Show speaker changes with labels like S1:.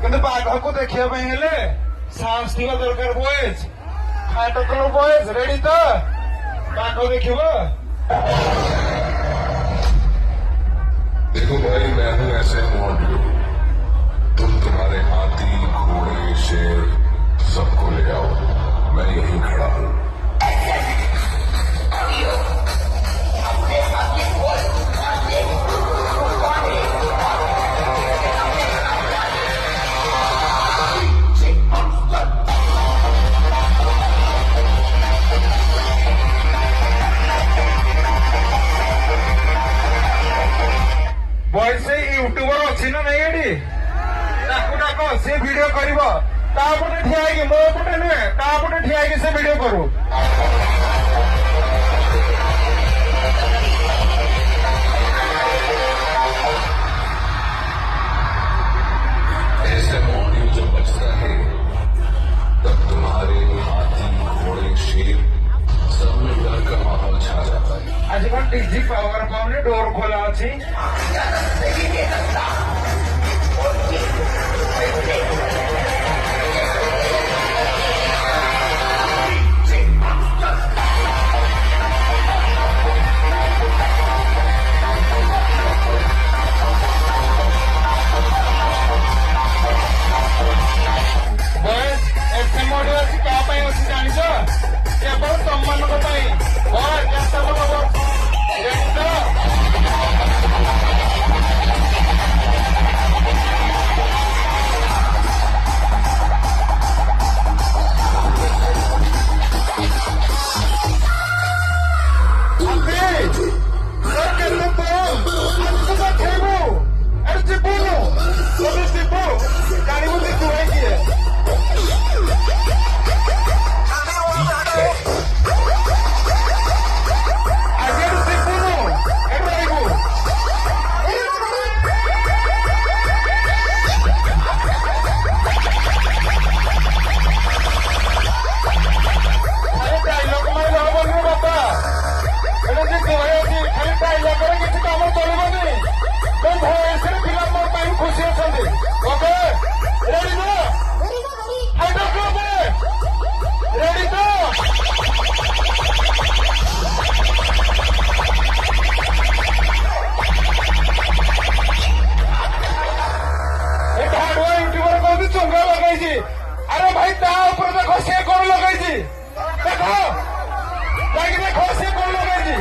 S1: କିନ୍ତୁ ବାଘକୁ ଦେଖିବା ପାଇଁ ହେଲେ ସାହସ ଥିବା ଦରକାର। ବଏଜ ହାଟକଲ ବଏଜ ରେଡି ତ? ବାଘ ଦେଖିବ।
S2: देखो भाई, मैं हूँ ऐसे मॉडल, तुम तुम्हारे हाथी घोड़े शेर सबको ले आओ, मैं यहीं खड़ा हूँ।
S1: ବଏଜ ସେ ୟୁଟ୍ୟୁବର ଅଛି ନା ନାଇଁ ଏଠି? ତାକୁ ଡାକ, ସେ ଭିଡିଓ କରିବ। ତା ପଟେ ଠିଆ ହେଇକି, ମୋ ପଟେ ନୁହେଁ, ତା ପଟେ ଠିଆ ହେଇକି ସେ ଭିଡିଓ କରୁ।
S2: ऐसे मॉडल जब बचता है तब तुम्हारे हाथी घोड़े शेर सब में डर का माहौल छा जाता है।
S1: ଆଜି କଣ ଡିଜି ପାୱାର ପାଉନି? ଡୋର ଖୋଲା ଅଛି। अरे भाई ता ऊपर देखो से कौन लगाई देखो जाके देखो से कौन लगाई